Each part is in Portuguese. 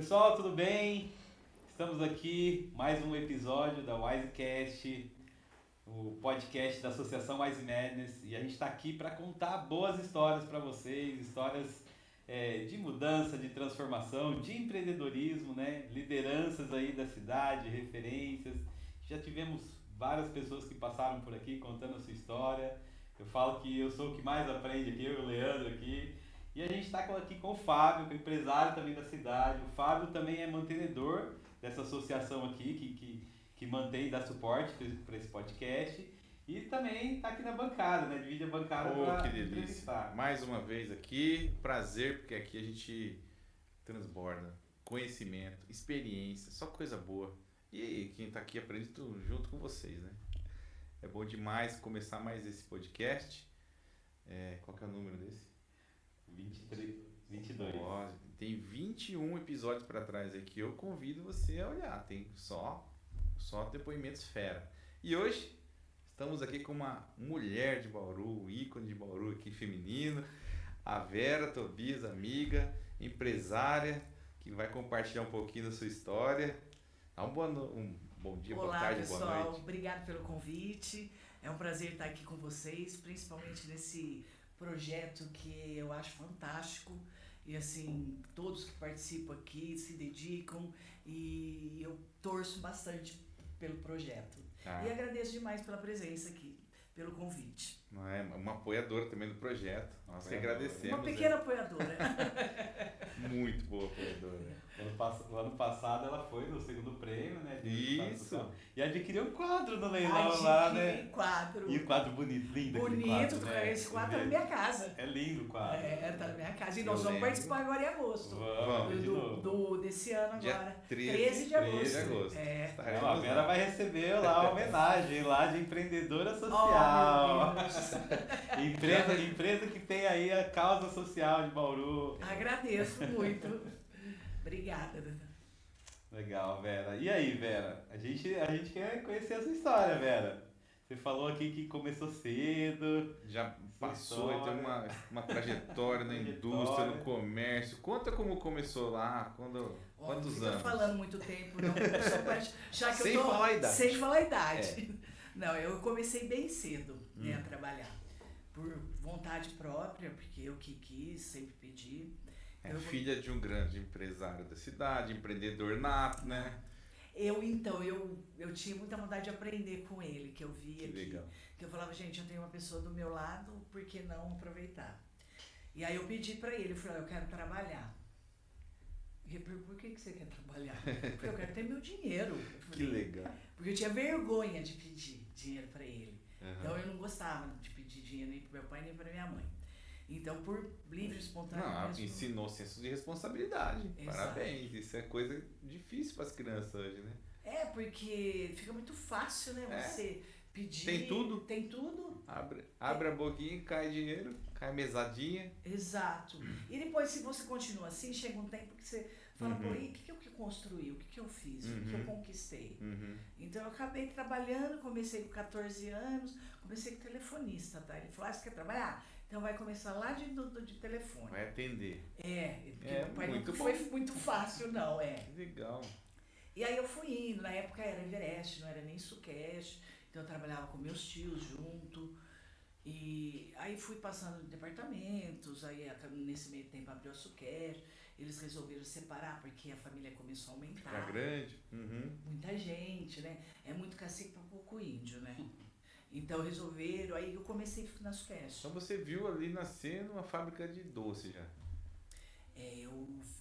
Pessoal, tudo bem? Estamos aqui, mais um episódio da Wisecast, o podcast da Associação Wise Madness, e a gente está aqui para contar boas histórias para vocês, histórias de mudança, de transformação, de empreendedorismo, né? Lideranças aí da cidade, referências. Já tivemos várias pessoas que passaram por aqui contando a sua história. Eu falo que eu sou o que mais aprende aqui, eu e o Leandro aqui. E a gente está aqui com o Fábio, que é empresário também da cidade. O Fábio também é mantenedor dessa associação aqui, que mantém e dá suporte para esse podcast. E também está aqui na bancada, né? Divide a bancada para entrevistar. Mais uma vez aqui, prazer, porque aqui a gente transborda conhecimento, experiência, só coisa boa. E quem está aqui aprende tudo junto com vocês, né? É bom demais começar mais esse podcast. Qual que é o número desse? 22. Tem 21 episódios para trás aqui. Eu convido você a olhar. Tem só depoimentos fera. E hoje estamos aqui com uma mulher de Bauru, ícone de Bauru aqui feminino, a Vera Tobias, amiga, empresária, que vai compartilhar um pouquinho da sua história. Dá um bom dia, Olá, boa tarde, pessoal. Boa noite. Obrigado pelo convite. É um prazer estar aqui com vocês, principalmente nesse projeto que eu acho fantástico. E assim, todos que participam aqui se dedicam e eu torço bastante pelo projeto. E agradeço demais pela presença aqui, pelo convite. Não é uma apoiadora também do projeto. Nós que agradecemos. Uma pequena apoiadora. Muito boa apoiadora. O ano passado ela foi no segundo prêmio, né? Isso. E adquiriu um quadro no leilão lá, né? Quadro. E o quadro bonito, lindo. Bonito, né? Esse quadro tá na minha casa. É lindo o quadro. Tá na minha casa. E nós vamos participar agora em agosto. Vamos. Desse ano Dia agora. 13 de agosto. 13 de agosto. A Vera vai receber lá a homenagem lá de empreendedora social. Empresa que tem aí a causa social de Bauru. Agradeço muito. Obrigada. Legal, Vera. E aí, Vera? A gente quer conhecer a sua história, Vera. Você falou aqui que começou cedo. Já passou e tem uma trajetória na indústria, no comércio. Conta como começou lá, quantos anos? Não falando muito tempo, não. Já que Sem falar a idade. Sem falar a idade. Não, eu comecei bem cedo, né, a trabalhar. Por vontade própria, porque eu que quis, sempre pedi. Filha de um grande empresário da cidade, empreendedor nato, né? Eu tinha muita vontade de aprender com ele, que eu via que eu falava, gente, eu tenho uma pessoa do meu lado, por que não aproveitar? E aí eu pedi pra ele, eu falei, eu quero trabalhar. E ele falou, por que você quer trabalhar? Porque eu quero ter meu dinheiro. Que legal. Porque eu tinha vergonha de pedir dinheiro pra ele. Uhum. Então eu não gostava de pedir dinheiro nem pro meu pai nem pra minha mãe. Então, por livre e espontâneo ensinou senso de responsabilidade. Exato. Parabéns. Isso é coisa difícil para as crianças hoje, né? Porque fica muito fácil, né? Você pedir. Tem tudo? Tem tudo. Abre a boquinha, cai dinheiro, cai mesadinha. Exato. E depois, se você continua assim, chega um tempo que você fala, pô, e o que eu construí? O que eu fiz? O que eu conquistei? Então, eu acabei trabalhando, comecei com 14 anos, comecei com telefonista, tá? Ele falou, você quer trabalhar? Então vai começar lá de telefone. Vai atender. Porque meu pai muito não foi muito fácil, não, Legal. E aí eu fui indo, na época era Everest, não era nem Sucash, então eu trabalhava com meus tios junto. E aí fui passando de departamentos, aí nesse meio tempo abriu a Sucash, eles resolveram separar porque a família começou a aumentar. Ficar grande. Muita gente, né? É muito cacique para pouco índio, né? Então resolveram, aí eu comecei na Sucash. Então você viu ali nascendo uma fábrica de doce já.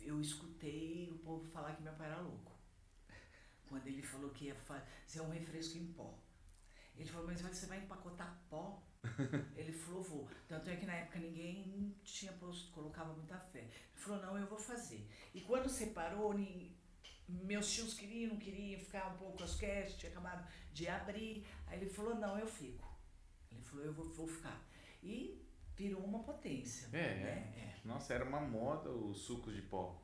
Eu escutei o povo falar que meu pai era louco. Quando ele falou que ia fazer um refresco em pó. Ele falou, mas você vai empacotar pó? Ele falou, vou. Tanto é que na época ninguém colocava muita fé. Ele falou, não, eu vou fazer. E quando separou, meus tios não queriam ficar um pouco as cash, tinha acabado de abrir. Aí ele falou, não, eu fico. Ele falou, eu vou ficar. E virou uma potência. Nossa, era uma moda os sucos de pó.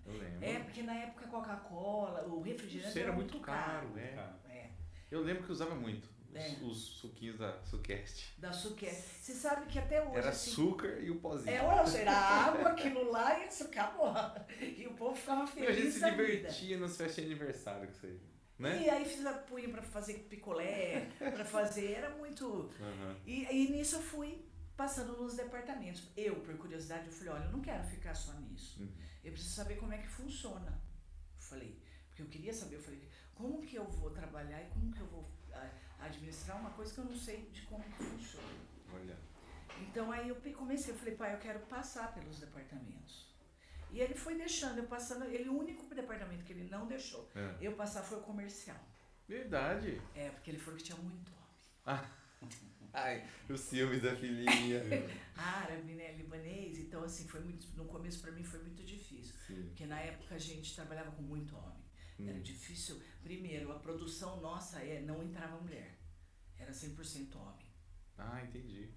Eu lembro. Porque na época a Coca-Cola, o refrigerante era muito caro. Eu lembro que usava muito. Os suquinhos da Suquest. Da Suquest. Você sabe que até hoje. Era assim, açúcar e o pozinho. olha só, era água, aquilo lá e isso acabou. E o povo ficava A feliz. gente se da vida. divertia nas festas de aniversário com isso aí. Né? E aí punha pra fazer picolé, pra fazer, era muito. Uhum. E nisso eu fui passando nos departamentos. Eu, por curiosidade, eu falei, olha, eu não quero ficar só nisso. Uhum. Eu preciso saber como é que funciona. Eu falei, porque eu queria saber, eu falei, como que eu vou trabalhar e como que eu vou administrar uma coisa que eu não sei de como que funciona. Olha. Então aí eu comecei, eu falei, pai, eu quero passar pelos departamentos. E ele foi deixando, eu passando, o único departamento que ele não deixou eu passar foi o comercial. Verdade. Porque ele falou que tinha muito homem. Ai, os filmes da filhinha. Árabe, né, libanês, então assim, foi muito, no começo pra mim foi muito difícil. Sim. Porque na época a gente trabalhava com muito homem. Era difícil. Primeiro, a produção nossa não entrava mulher. Era 100% homem. Ah, entendi.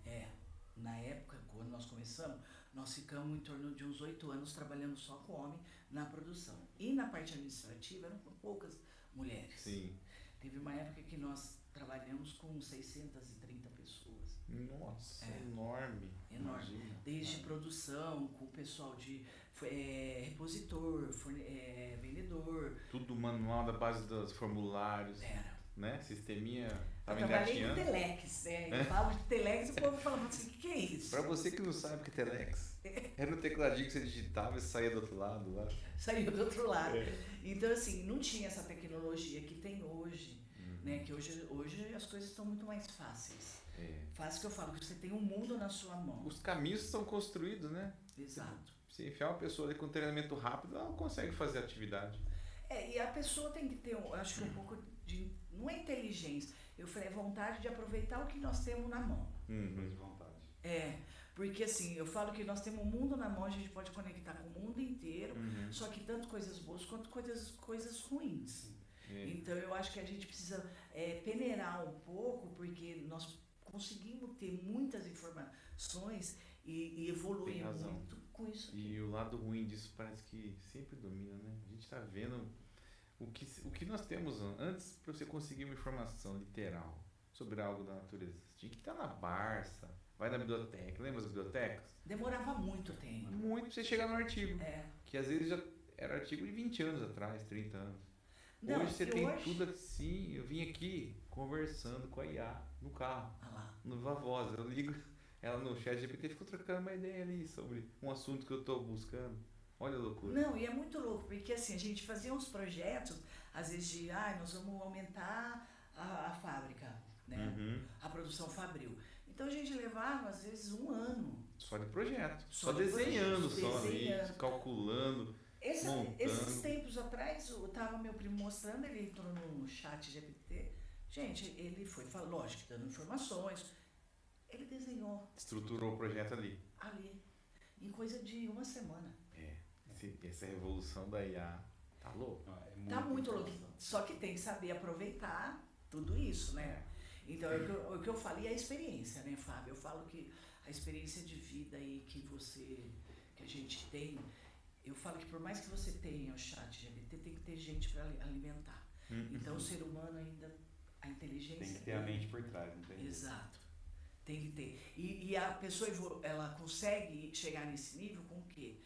Na época, quando nós começamos, nós ficamos em torno de uns 8 anos trabalhando só com homem na produção. E na parte administrativa eram poucas mulheres. Sim. Teve uma época que nós trabalhamos com 630 pessoas. Nossa, enorme. Enorme. Imagina. Desde produção, com o pessoal de repositor, vendedor. Tudo manual da base dos formulários. Era. Né? Sisteminha. Eu Tava trabalhei com engatinhando. Telex, Eu falo de Telex e o povo fala assim, o que é isso? Pra você que não sabe o que é Telex, era no tecladinho que você digitava e saía do outro lado lá. Saiu do outro lado. Então, assim, não tinha essa tecnologia que tem hoje, né? Que hoje as coisas estão muito mais fáceis. Fácil que eu falo, que você tem um mundo na sua mão. Os caminhos são construídos, né? Exato. Se enfiar uma pessoa ali com treinamento rápido, ela não consegue fazer atividade. E a pessoa tem que ter, acho que um pouco de, não é inteligência, eu falei, vontade de aproveitar o que nós temos na mão. De vontade. Porque assim, eu falo que nós temos o mundo na mão, a gente pode conectar com o mundo inteiro, só que tanto coisas boas quanto coisas ruins. Então eu acho que a gente precisa peneirar um pouco, porque nós conseguimos ter muitas informações e evoluir muito com isso. E o lado ruim disso parece que sempre domina, né? A gente está vendo o que nós temos antes para você conseguir uma informação literal sobre algo da natureza. Você tinha que estar na Barça, vai na biblioteca, lembra as bibliotecas? Demorava muito tempo. Muito pra você chegar no artigo. Que às vezes já era artigo de 20 anos atrás, 30 anos. Não, hoje você tem tudo assim, eu vim aqui conversando com a IA no carro, no Viva Voz, eu ligo ela no chat GPT e fico trocando uma ideia ali sobre um assunto que eu estou buscando. Olha a loucura. Não, e é muito louco, porque assim, a gente fazia uns projetos, às vezes de, nós vamos aumentar a fábrica, né? A produção fabril. Então a gente levava, às vezes, 1 ano. Só de projeto. Só de desenhando, projeto, só ali, calculando. Esses tempos atrás, eu tava meu primo mostrando, ele entrou no chat GPT. Gente, ele foi, lógico, dando informações. Ele desenhou. Estruturou o projeto ali. Em coisa de 1 semana. Essa revolução da IA tá louco. Tá muito louco. Só que tem que saber aproveitar tudo isso, né? Então, o que eu falo, e a experiência, né, Fábio? Eu falo que a experiência de vida aí que a gente tem, eu falo que por mais que você tenha o chat GPT, tem que ter gente para alimentar. Então, o ser humano ainda, a inteligência... Tem que ter a mente por trás, não tem? Exato. Tem que ter. E a pessoa, ela consegue chegar nesse nível com o quê?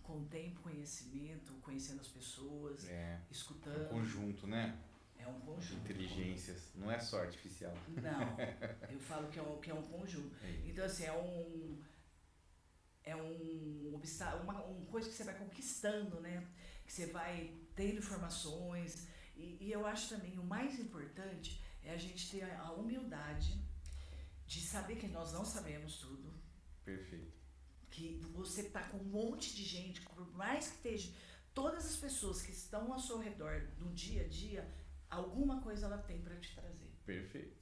Com tempo, conhecimento, conhecendo as pessoas, escutando. Um conjunto, né? É um conjunto. Inteligências, não é só artificial. Não, eu falo que é um conjunto. Então, assim, uma coisa que você vai conquistando, né? Que você vai tendo informações. E eu acho também o mais importante é a gente ter a humildade de saber que nós não sabemos tudo. Perfeito. Que você está com um monte de gente, por mais que esteja, todas as pessoas que estão ao seu redor no dia a dia, alguma coisa ela tem para te trazer. Perfeito.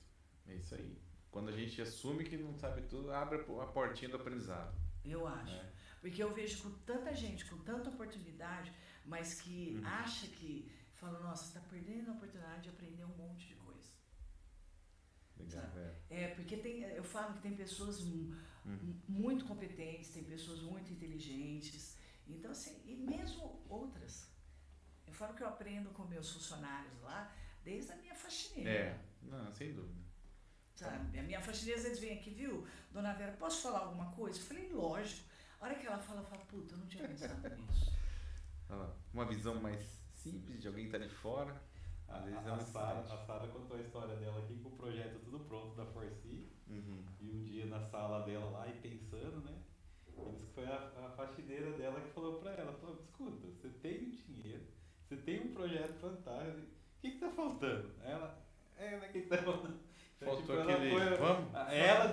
É isso aí. Quando a gente assume que não sabe tudo, abre a portinha do aprendizado. Eu acho. Porque eu vejo com tanta gente, com tanta oportunidade, mas que acha que, fala, nossa, você está perdendo a oportunidade de aprender um monte de coisa. Legal, porque eu falo que tem pessoas muito competentes, tem pessoas muito inteligentes, então assim, e mesmo outras. Eu falo que eu aprendo com meus funcionários lá, desde a minha faxineira. Não, sem dúvida. sabe? A minha faxineira às vezes vem aqui, viu? Dona Vera, posso falar alguma coisa? Eu falei, lógico. A hora que ela fala, eu falo, puta, eu não tinha pensado nisso. Uma visão mais simples de alguém que tá de fora. Às vezes é A necessário. Sara contou a história dela aqui com o projeto tudo pronto da Forci. Uhum. E um dia na sala dela lá e pensando, né? E disse que foi a faxineira dela que falou pra ela, falou, escuta, você tem o dinheiro, você tem um projeto fantástico, o que tá faltando? Ela, né, o que tá faltando? Então, Faltou ela aquele, vamos? Ela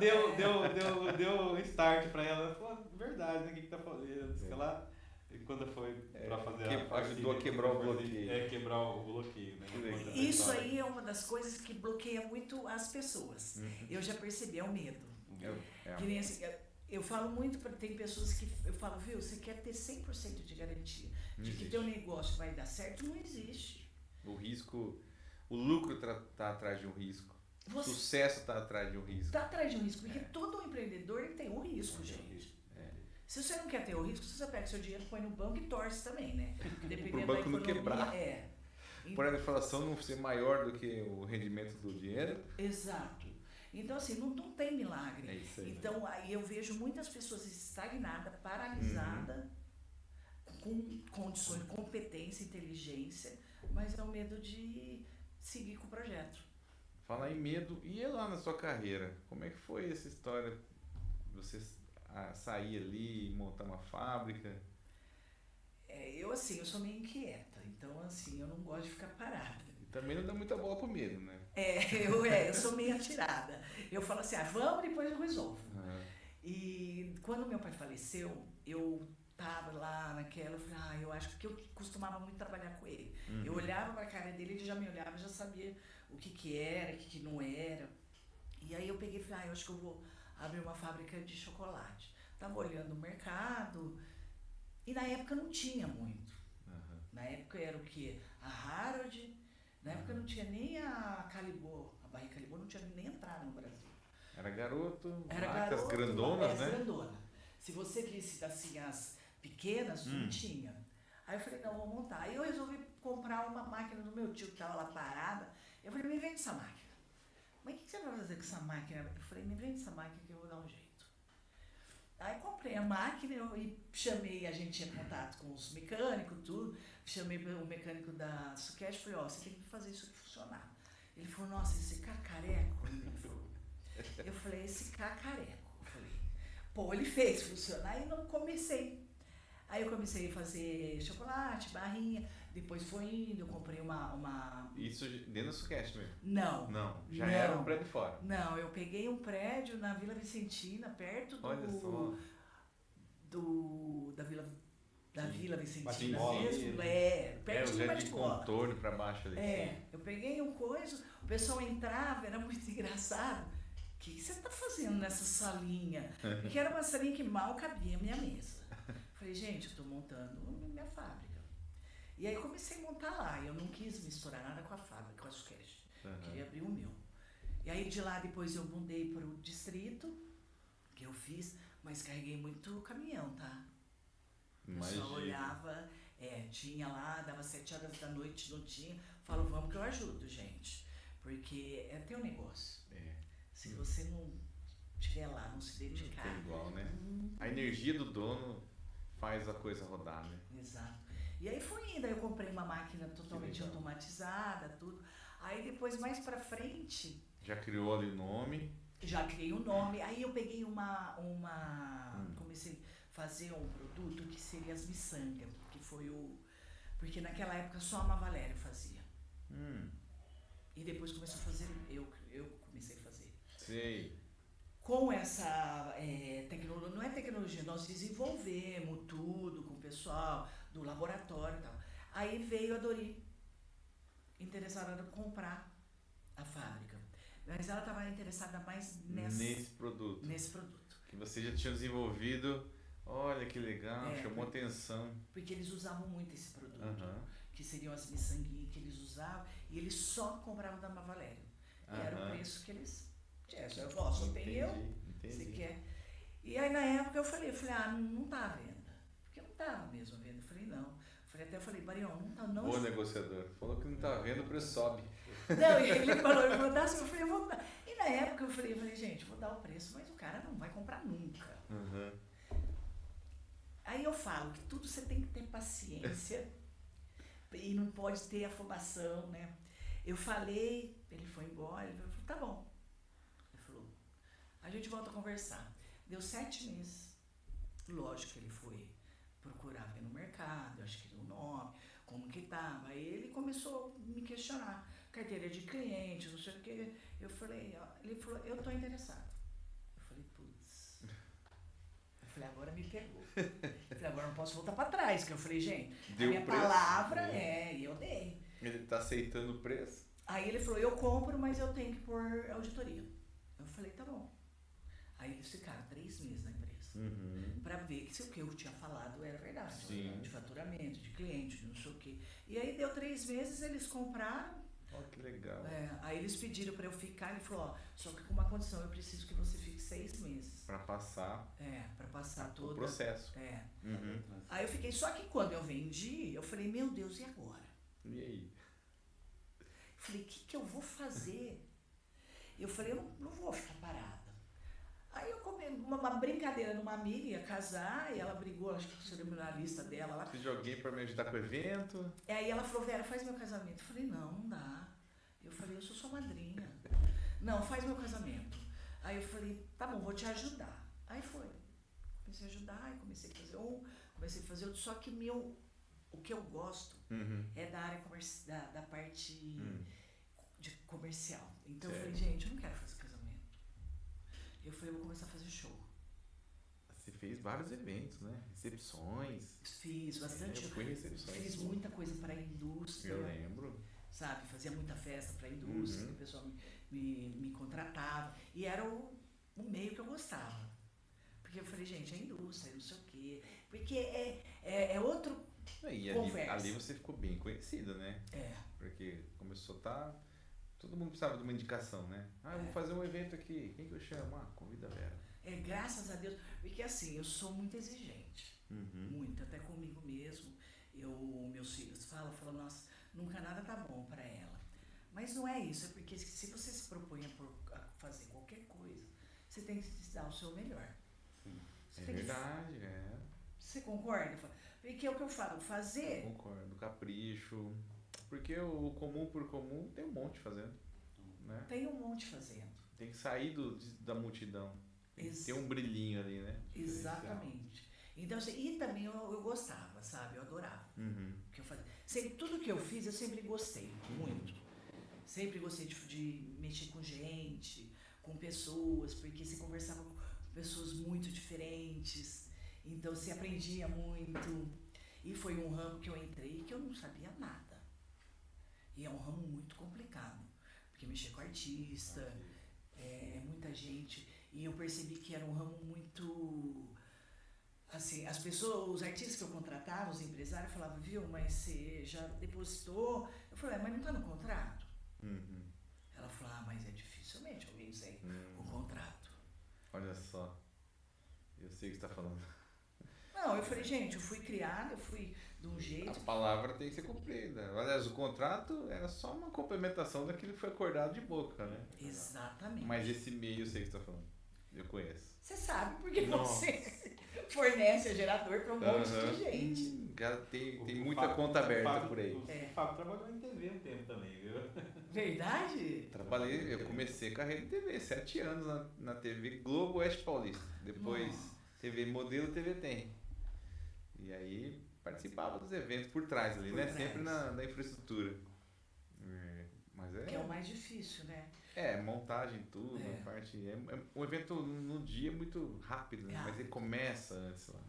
deu start pra ela, ela falou, verdade, né, o que tá faltando? Disse que ela, quando foi pra fazer ajudou a quebrar o bloqueio. Quebrar o bloqueio, né? Isso aí é uma das coisas que bloqueia muito as pessoas. Eu já percebi, é o medo. Que nem assim, eu falo muito para tem pessoas que eu falo, viu, você quer ter 100% de garantia de que teu negócio vai dar certo, não existe. O risco, o lucro tá atrás de um risco. O sucesso tá atrás de um risco. Tá atrás de um risco, porque todo empreendedor ele tem um risco, gente. Se você não quer ter o risco, você pega seu dinheiro, põe no banco e torce também, né? Pro banco não quebrar. Por a inflação não ser maior do que o rendimento do dinheiro. Exato. Então, assim, não tem milagre. É isso aí. Então, aí eu vejo muitas pessoas estagnadas, paralisadas, com condições de competência, inteligência, mas é o medo de seguir com o projeto. Falar em medo, e lá na sua carreira? Como é que foi essa história? Você sair ali e montar uma fábrica? Eu sou meio inquieta, então, assim, eu não gosto de ficar parada. E também não dá muita bola pro medo, né? Eu sou meio atirada. Eu falo assim, vamos, depois eu resolvo. Uhum. E quando meu pai faleceu, eu tava lá naquela, eu falei, eu acho que eu costumava muito trabalhar com ele. Uhum. Eu olhava pra cara dele, ele já me olhava, já sabia o que era, o que não era. E aí eu peguei e falei, eu acho que eu vou abrir uma fábrica de chocolate. Tava olhando o mercado, e na época não tinha muito. Uhum. Na época era o quê? A Harold, na época não tinha nem a Calibô, a Barriga Calibô não tinha nem entrado no Brasil. Era garoto, Era marcas garoto, grandonas, né? grandona. Se você visse assim as pequenas, não tinha. Aí eu falei, não, vou montar. Aí eu resolvi comprar uma máquina do meu tio que estava lá parada. Eu falei, me vende essa máquina. Mas o que você vai fazer com essa máquina? Eu falei, me vende essa máquina que eu vou dar um jeito. Aí comprei a máquina e chamei, a gente tinha contato com os mecânicos, tudo. Chamei o mecânico da Suquete e falei, você tem que fazer isso aqui funcionar. Ele falou, nossa, esse cacareco. Ele falou. Eu falei, esse cacareco. Eu falei, ele fez funcionar e não comecei. Aí eu comecei a fazer chocolate, barrinha, depois foi indo, eu comprei uma... Isso dentro da Suquete mesmo? Não. Não, já era um prédio fora. Não, eu peguei um prédio na Vila Vicentina, perto da Vila Vicentina mesmo. Perto do de contorno para baixo ali. Eu peguei um coisa, o pessoal entrava, era muito engraçado. O que você está fazendo nessa salinha? Porque era uma salinha que mal cabia a minha mesa. Falei, gente, eu estou montando minha fábrica. E aí comecei a montar lá. Eu não quis misturar nada com a fábrica, com a Suquete. Queria abrir o meu. E aí de lá depois eu mudei para o distrito, que eu fiz, mas carreguei muito caminhão, tá? O pessoal olhava, tinha lá, dava 7 horas da noite, não tinha. Falo, vamos que eu ajudo, gente. Porque é teu negócio. Se você não estiver lá, não se dedicar. Não tem igual, né? A energia do dono faz a coisa rodar, né? Exato. E aí foi indo, aí eu comprei uma máquina totalmente automatizada, tudo. Aí depois, mais pra frente... Já criou ali o nome? Já criei o nome. Aí eu peguei comecei a fazer um produto que seria as miçangas, que foi porque naquela época só a Ama Valério fazia. E depois começou a fazer, eu comecei a fazer. Sei. Com essa tecnologia, não é tecnologia, nós desenvolvemos tudo com o pessoal do laboratório e tal. Aí veio a Dori, interessada em comprar a fábrica. Mas ela estava interessada mais nesse produto. Que você já tinha desenvolvido, olha que legal, chamou atenção. Porque eles usavam muito esse produto, que seriam as miçanguinhas que eles usavam, e eles só compravam da Ama Valério. E era o preço que eles... Eu posso, não tem eu, você quer. E aí na época eu falei, não tá à venda. Porque não estava mesmo à venda. Eu falei, não. Até eu falei, Barião, não tá, não. Boa negociador. Falou que não tá à venda, o preço sobe. Não, e ele falou, eu vou dar, eu falei, eu vou dar. E na época eu falei, gente, vou dar o preço, mas o cara não vai comprar nunca. Uhum. Aí eu falo que tudo você tem que ter paciência e não pode ter afobação, né? Eu falei, ele foi embora, ele falou, tá bom. Ele falou, a gente volta a conversar. Deu 7 meses. Lógico que ele foi procurar ver no mercado, acho que o nome, como que tava. Aí ele começou a me questionar, carteira de clientes, não sei o que. Eu falei, ele falou, eu tô interessado. Eu falei, putz. Eu falei, agora me pegou. Eu falei, agora não posso voltar pra trás, que eu falei, gente, Deu a minha preço? palavra e eu dei. Ele tá aceitando o preço? Aí ele falou, eu compro, mas eu tenho que pôr auditoria. Eu falei, tá bom. Aí eles ficaram 3 meses na empresa. Uhum. Pra ver que se o que eu tinha falado era verdade. Sim. De faturamento, de cliente, de não sei o quê. E aí deu 3 meses, eles compraram. Ó, que legal. Aí eles pediram pra eu ficar. Ele falou, ó, só que com uma condição, eu preciso que você fique 6 meses. Pra passar Pra passar o todo. processo. Uhum. Aí eu fiquei, só que quando eu vendi, eu falei, meu Deus, e agora? E aí? Eu falei, o que eu vou fazer? Eu falei, eu não vou ficar parada. Aí eu comi uma brincadeira numa amiga, ia casar, e ela brigou, acho que com o cerimonialista dela lá. Preciso de alguém pra me ajudar com o evento? Aí ela falou, Vera, faz meu casamento. Eu falei, não dá. Eu falei, eu sou sua madrinha. Não, faz meu casamento. Aí eu falei, tá bom, vou te ajudar. Aí foi. Comecei a ajudar, e comecei a fazer comecei a fazer outro. Só que o que eu gosto é da área da parte de comercial. Então eu falei, gente, eu não quero fazer casamento. Eu falei, eu vou começar a fazer show. Você fez vários eventos, né? Recepções. Fiz bastante. Eu fui em recepções. Fiz muita coisa para a indústria. Eu lembro. Sabe? Fazia muita festa para a indústria, que o pessoal me contratava. E era o meio que eu gostava. Porque eu falei, gente, é indústria, não sei o quê. Porque é outro E conversa. ali você ficou bem conhecido, né? Porque começou a estar... Todo mundo precisava de uma indicação, né? Eu vou fazer um evento aqui. Quem que eu chamo? Convida a Vera. Graças a Deus. Porque assim, eu sou muito exigente. Muito, até comigo mesmo. Meus filhos falam, nossa, nunca nada tá bom para ela. Mas não é isso, é porque se você se propõe a fazer qualquer coisa, você tem que dar o seu melhor. É verdade, Você concorda? Porque é o que eu falo, fazer... Eu concordo, capricho. Porque o comum por comum tem um monte fazendo, né? Tem um monte fazendo. Tem que sair da multidão. Tem que ter um brilhinho ali, né? Exatamente. Então, e também eu gostava, sabe? Eu adorava o que eu fazia. Tudo que eu fiz, eu sempre gostei, muito. Sempre gostei de mexer com gente, com pessoas, porque você conversava com pessoas muito diferentes. Então, você aprendia muito. E foi um ramo que eu entrei que eu não sabia nada. E é um ramo muito complicado, porque mexer com artista, muita gente. E eu percebi que era um ramo muito... Assim, as pessoas, os artistas que eu contratava, os empresários, falavam, viu, mas você já depositou? Eu falei, mas não está no contrato? Ela falou, mas é dificilmente alguém sem o contrato. Olha só, eu sei o que você está falando. Não, eu falei, gente, eu fui criada, eu fui de um jeito... A palavra tem que ser cumprida. Aliás, o contrato era só uma complementação daquilo que foi acordado de boca, né? Exatamente. Mas esse meio eu sei o que você está falando. Eu conheço. Você sabe porque você fornece gerador para um monte de gente. Cara, tem muita conta aberta por aí. O Fábio trabalhou em TV um tempo também, viu? Verdade? Eu comecei carreira em TV, 7 anos na TV Globo Oeste Paulista. Depois TV Modelo, TV Tem. E aí participava dos eventos por trás ali, né? Sempre na infraestrutura. Mas Que é o mais difícil, né? Montagem, tudo, parte. O evento no dia é muito rápido, né? Mas ele começa antes lá.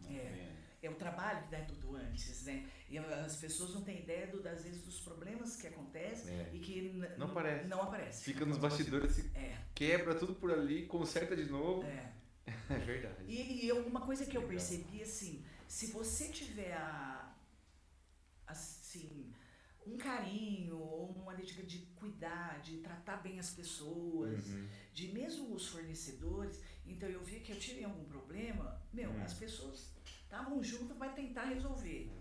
É o trabalho que dá tudo antes, né? E as pessoas não têm ideia, às vezes, dos problemas que acontecem e que não aparece. Fica nos bastidores, quebra tudo por ali, conserta de novo. É verdade. E uma coisa que eu percebi, assim, se você tiver assim, um carinho ou uma dedicação de cuidar, de tratar bem as pessoas, de mesmo os fornecedores, então eu vi que eu tive algum problema, as pessoas estavam juntas para tentar resolver.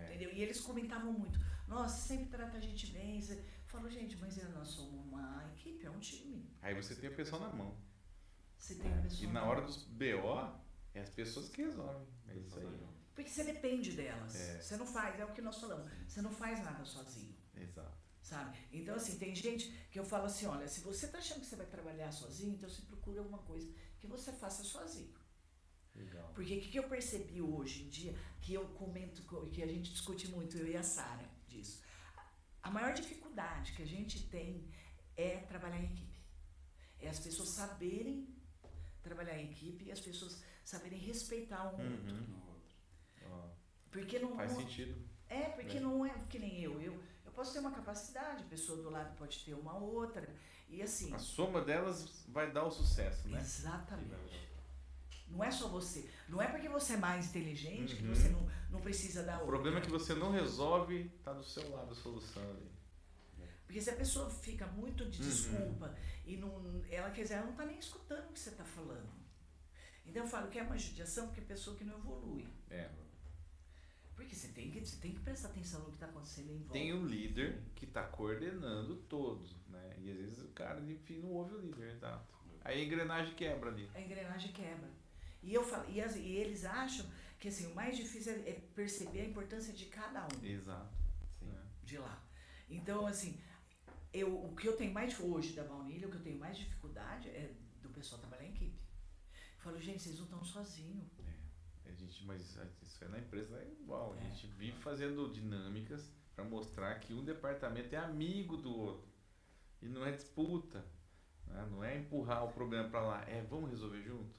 Entendeu? E eles comentavam muito, nossa, sempre trata a gente bem, falo, gente, mas nós somos uma equipe, é um time. Aí você tem a pessoa na mão. Você tem a pessoa E na na hora mão. dos BO, é as pessoas que resolvem. É isso aí. Porque você depende delas. É. Você não faz, é o que nós falamos, você não faz nada sozinho. Exato. Sabe? Então, assim, tem gente que eu falo assim, olha, se você tá achando que você vai trabalhar sozinho, então você procura alguma coisa que você faça sozinho. Legal. Porque o que eu percebi hoje em dia, que eu comento, que a gente discute muito, eu e a Sara, disso. A maior dificuldade que a gente tem é trabalhar em equipe. É as pessoas saberem trabalhar em equipe e as pessoas saberem respeitar um outro. Ó, Porque não, faz não- sentido. porque não é que nem eu posso ter uma capacidade, a pessoa do lado pode ter uma outra. E assim, A soma delas vai dar o sucesso, né? exatamente. Não é só você. Não é porque você é mais inteligente que Uhum. você não precisa da O outra. problema é que você não resolve, tá do seu lado a solução ali. Porque se a pessoa fica muito de desculpa e ela quer dizer, ela não está nem escutando o que você está falando. Então eu falo que é uma judiação porque é pessoa que não evolui. É. Porque você tem que prestar atenção no que está acontecendo em volta. Tem um líder que tá coordenando todos, né? E às vezes o cara, enfim, não ouve o líder, exato. Aí a engrenagem quebra ali. A engrenagem quebra. E eu falo, e eles acham que assim, o mais difícil é perceber a importância de cada um Exato. Sim. de lá. Então, assim, o que eu tenho mais hoje da baunilha, o que eu tenho mais dificuldade é do pessoal trabalhar em equipe. Eu falo, gente, vocês não estão sozinhos. Mas isso é na empresa é igual. A É. gente vive fazendo dinâmicas para mostrar que um departamento é amigo do outro. E não é disputa. Né? Não é empurrar o problema para lá. É vamos resolver junto.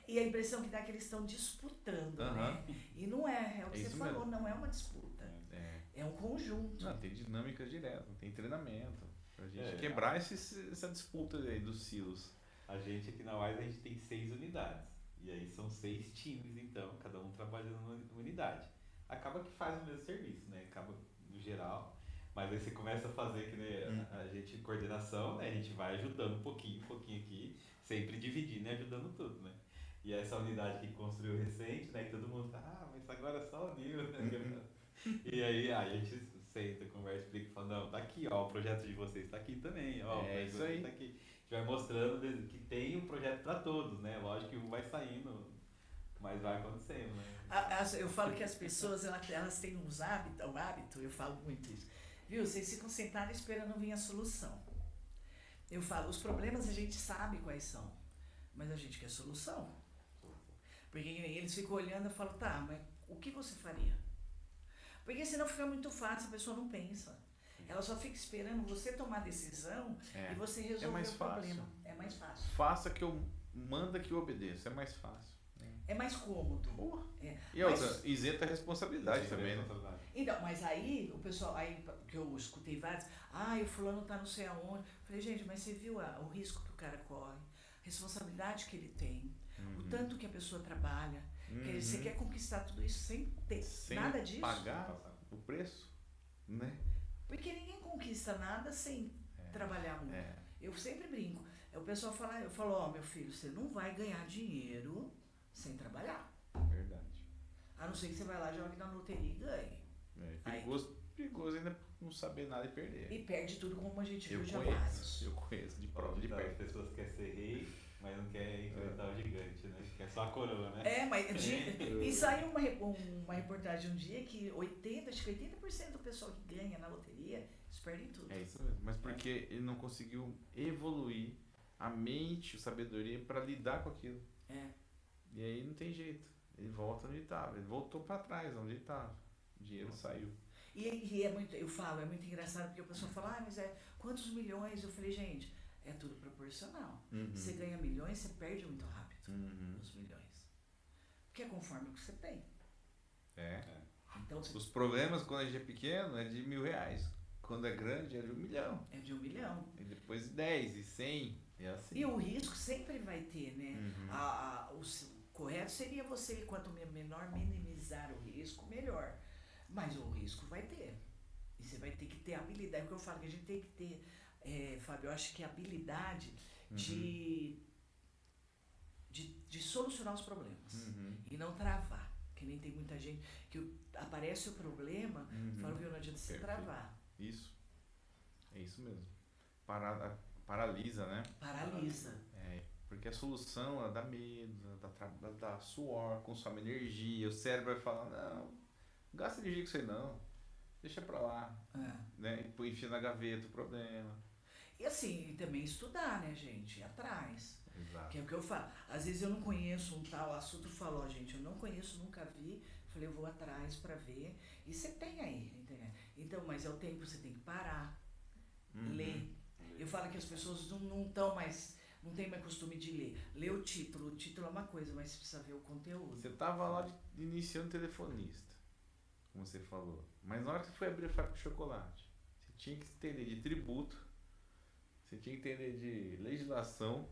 E a impressão que dá é que eles estão disputando, né? E não é o que É você isso falou, mesmo. não é uma disputa. É. É um conjunto. Não, tem dinâmica direto, tem treinamento. Pra gente É. quebrar essa disputa aí dos silos. A gente aqui na Wise, a gente tem 6 unidades. E aí são 6 times, então, cada um trabalhando numa unidade. Acaba que faz o mesmo serviço, né? Acaba no geral. Mas aí você começa a fazer que né, a gente, coordenação, né? A gente vai ajudando um pouquinho aqui, sempre dividindo e ajudando tudo, né? E essa unidade que construiu recente, né? Que todo mundo fala, mas agora é só uniu, né? E aí a gente senta, conversa, explica, fala, não, tá aqui, ó, o projeto de vocês tá aqui também, ó, o projeto de isso vocês aí. tá aqui. A gente vai mostrando que tem um projeto para todos, né? Lógico que um vai saindo, mas vai acontecendo, né? Eu falo que as pessoas, elas têm um hábito, eu falo muito isso. Viu, vocês ficam sentados esperando vir a solução. Eu falo, os problemas a gente sabe quais são, mas a gente quer solução. Porque eles ficam olhando e falam, tá, mas o que você faria? Porque senão fica muito fácil, a pessoa não pensa. Ela só fica esperando você tomar a decisão e você resolver mais o fácil. problema. É mais fácil. Faça que eu manda que eu obedeça, é mais fácil. É mais cômodo. Porra. É. E outra, isenta a responsabilidade também, né? Então, mas aí, o pessoal, aí que eu escutei vários, o fulano tá não sei aonde. Falei, gente, mas você viu o risco que o cara corre, a responsabilidade que ele tem, o tanto que a pessoa trabalha. Quer dizer, você quer conquistar tudo isso sem ter Sem nada disso? pagar o preço, né? Porque ninguém conquista nada sem trabalhar muito. É. Eu sempre brinco. O pessoal fala, eu falo, ó, meu filho, você não vai ganhar dinheiro sem trabalhar. Verdade. A não ser que você vai lá, jogue na loteria e ganhe. É perigoso ainda não saber nada e perder. E perde tudo como a gente Eu viu já conheço vários. de prova de As perto. pessoas querem ser rei, mas não querem enfrentar o gigante, né? Quer só a coroa, né? E saiu uma reportagem um dia que acho que 80% do pessoal que ganha na loteria, eles perdem tudo. É isso mesmo. Mas porque ele não conseguiu evoluir a mente, a sabedoria para lidar com aquilo. É. E aí não tem jeito. Ele volta onde ele estava. Ele voltou para trás, onde ele estava. O dinheiro saiu. E é muito, eu falo, é muito engraçado porque o pessoal fala, mas quantos milhões? Eu falei, gente, é tudo proporcional. Você ganha milhões, você perde muito rápido os milhões. Porque é conforme o que você tem. Então, Os problemas quando a gente é pequeno é de R$1.000. Quando é grande é de 1 milhão. é de 1 milhão. E depois 10 e 100. É assim. E o risco sempre vai ter, né? O correto seria você, quanto menor minimizar o risco, melhor. Mas o risco vai ter. E você vai ter que ter habilidade. É o que eu falo, que a gente tem que ter, Fábio, eu acho que a habilidade de solucionar os problemas. E não travar. Que nem tem muita gente que aparece o problema, fala, viu, não adianta você Perfeito. travar. Isso. É isso mesmo. Paralisa, né? Paralisa. Porque a solução ela dá medo, dá suor, consome energia, o cérebro vai falar, não gasta energia com isso aí não, deixa pra lá, né? E põe enfia na gaveta o problema. E assim, também estudar, né, gente? Ir atrás. Exato. Que é o que eu falo. Às vezes eu não conheço um tal assunto, eu falo, ó, gente, eu não conheço, nunca vi. Falei, eu vou atrás pra ver. E você tem aí, entendeu? Então, mas é o tempo, você tem que parar, ler. Eu falo que as pessoas não estão mais, não tem mais costume de ler. Ler o título é uma coisa, mas você precisa ver o conteúdo. Você tava lá iniciando telefonista, como você falou. Mas na hora que você foi abrir a fábrica de chocolate, você tinha que entender de tributo, você tinha que entender de legislação,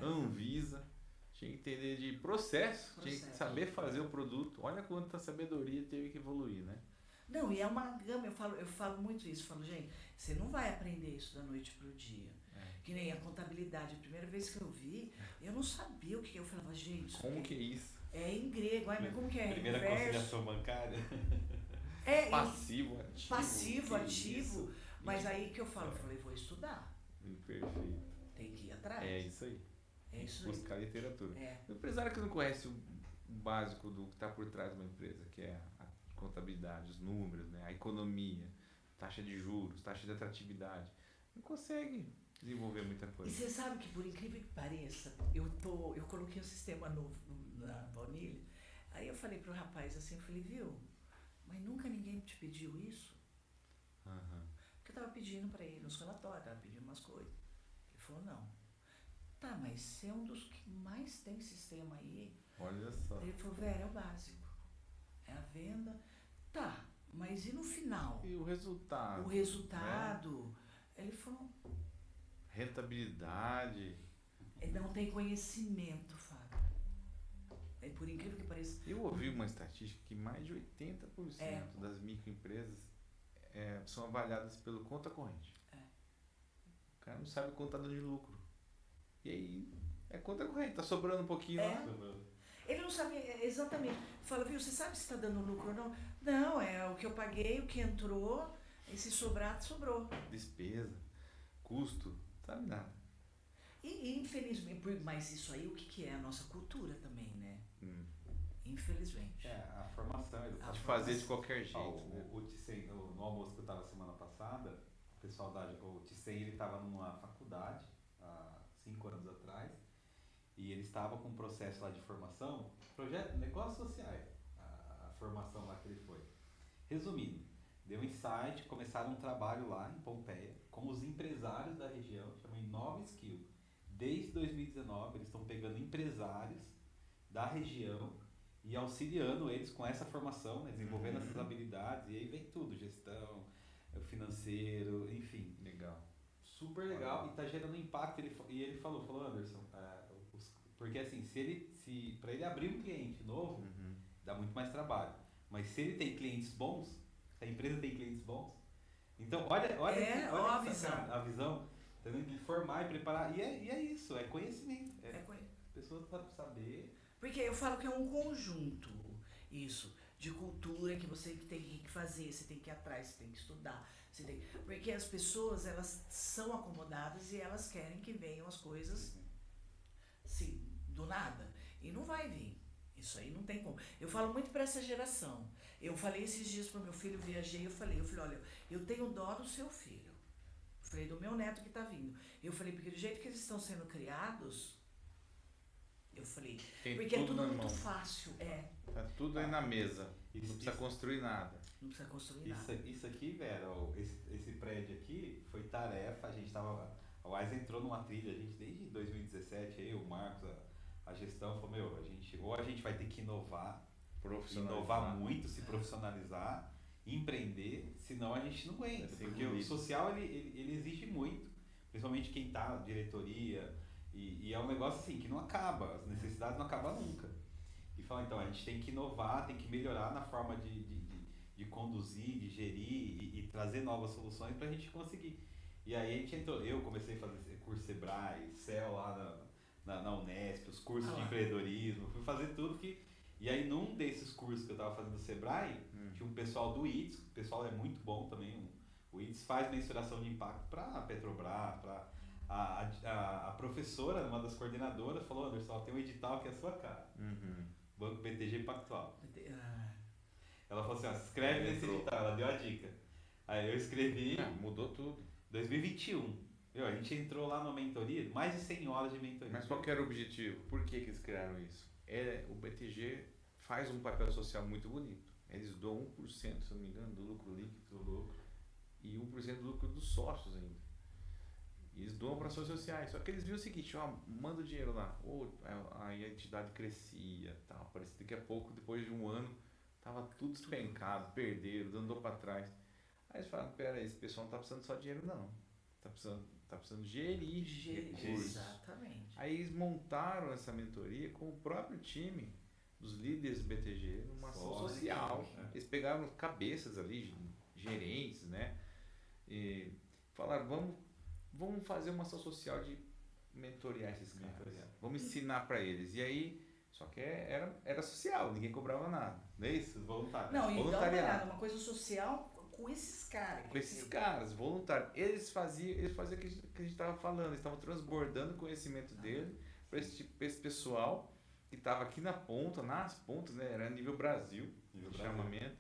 Anvisa, tinha que entender de processo, tinha que saber fazer o produto. Olha quanta sabedoria teve que evoluir, né? Não, e é uma gama, eu falo muito isso, eu falo, gente, você não vai aprender isso da noite pro dia. Que nem a contabilidade, a primeira vez que eu vi, eu não sabia o que eu falava, gente. Como que é isso? É em grego, mas como que é? Primeira conciliação bancária. Passivo, ativo. Passivo, ativo. Mas aí que eu falei, vou estudar. Perfeito. Tem que ir atrás. É isso aí. É isso aí. Buscar literatura. É. O empresário que não conhece o básico do que está por trás de uma empresa, que é a contabilidade, os números, né? A economia, taxa de juros, taxa de atratividade, não consegue desenvolver muita E coisa. você sabe que, por incrível que pareça, eu coloquei um sistema novo na baunilha. Aí eu falei pro rapaz assim, eu falei, viu, mas nunca ninguém te pediu isso? Porque eu tava pedindo para ele nos relatórios, tava pedindo umas coisas. Ele falou, não. Tá, mas você é um dos que mais tem sistema aí. Olha só. Ele falou, velho, é o básico. É a venda. Tá, mas e no final? E o resultado? O resultado. Né? Ele falou. Rentabilidade. Ele não tem conhecimento, Fábio. É por incrível que pareça. Eu ouvi uma estatística que mais de 80% das microempresas são avaliadas pelo conta corrente. O cara não sabe quanto tá dando de lucro. E aí, é conta corrente, tá sobrando um pouquinho lá. Ele não sabe exatamente. Fala, viu, você sabe se está dando lucro ou não? Não, é o que eu paguei, o que entrou, e se sobrar, sobrou. Despesa, custo, não sabe nada. E infelizmente, mas isso aí o que é a nossa cultura também, né? Infelizmente. A formação, a educação. De fazer de qualquer jeito. O Ticem, no almoço que eu estava semana passada, o pessoal o Ticem, ele estava numa faculdade, há 5 anos atrás, e ele estava com um processo lá de formação, projeto, negócios sociais, a formação lá que ele foi. Resumindo, deu um insight, começaram um trabalho lá em Pompeia, com os empresários da região, chama Inova Skill. Desde 2019, eles estão pegando empresários da região e auxiliando eles com essa formação, né, desenvolvendo essas habilidades, e aí vem tudo, gestão, financeiro, enfim. Legal. Super legal, e está gerando impacto. E ele falou, Anderson, porque assim, se para ele abrir um cliente novo, dá muito mais trabalho. Mas se ele tem clientes bons, se a empresa tem clientes bons, então olha a visão, tendo que formar e preparar, e é isso, é conhecimento. As pessoas precisam saber. Porque eu falo que é um conjunto, isso, de cultura que você tem que fazer, você tem que ir atrás, você tem que estudar. Porque as pessoas, elas são acomodadas e elas querem que venham as coisas, sim, do nada. E não vai vir. Isso aí não tem como. Eu falo muito para essa geração. Eu falei esses dias para o meu filho, viajei, eu falei, olha, eu tenho dó do seu filho. Eu falei, do meu neto que está vindo. Eu falei, porque do jeito que eles estão sendo criados, eu falei, porque é tudo muito fácil. Tá tudo aí na mesa. Não precisa construir nada. Não precisa construir nada. Isso aqui, Vera, esse prédio aqui foi tarefa, a Wise entrou numa trilha, a gente desde 2017, aí o Marcos, a gestão falou, a gente vai ter que inovar muito, se profissionalizar, empreender, senão a gente não aguenta, porque o social ele exige muito, principalmente quem tá na diretoria, e é um negócio assim que não acaba, as necessidades não acabam nunca. E fala, então, a gente tem que inovar, tem que melhorar na forma de conduzir, de gerir e trazer novas soluções para a gente conseguir. E aí a gente entrou, eu comecei a fazer curso Sebrae, CEL lá na Unesp, os cursos de empreendedorismo, fui fazer tudo que... E aí num desses cursos que eu estava fazendo no Sebrae, tinha um pessoal do ITS, o pessoal é muito bom também, O índice faz mensuração de impacto para a Petrobras, para a professora, uma das coordenadoras, falou: Anderson, tem um edital que é a sua cara. Uhum. Banco BTG Pactual. Ah, Ela falou assim: ó, se inscreve nesse edital. Ela deu a dica. Aí eu escrevi. Mudou tudo. 2021. A gente entrou lá na mentoria, mais de 100 horas de mentoria. Mas qual que era o objetivo? Por que eles criaram isso? O BTG faz um papel social muito bonito. Eles doam 1%, se não me engano, do lucro líquido e 1% do lucro dos sócios ainda. E eles doam para ações sociais. Só que eles viram o seguinte: ó, manda o dinheiro lá. Aí a entidade crescia, tal. Parecia que daqui a pouco, depois de um ano, tava tudo despencado, perderam, andou para trás. Aí eles falaram: pera aí, esse pessoal não tá precisando só de dinheiro, não. Tá precisando gerir recursos. Exatamente. Aí eles montaram essa mentoria com o próprio time dos líderes do BTG numa ação social. Eles pegaram cabeças ali, gerentes, né? E falaram: vamos fazer uma ação social de mentorear esses caras. Vamos ensinar para eles. E aí, só que era social, ninguém cobrava nada. Não é isso? Voluntário. Não, e dá uma Voluntariado. olhada, uma coisa social com esses caras. Com esses caras, voluntários. Eles faziam o que a gente estava falando, eles estavam transbordando o conhecimento dele para esse pessoal que estava aqui nas pontas, né? Era nível Brasil, chamamento,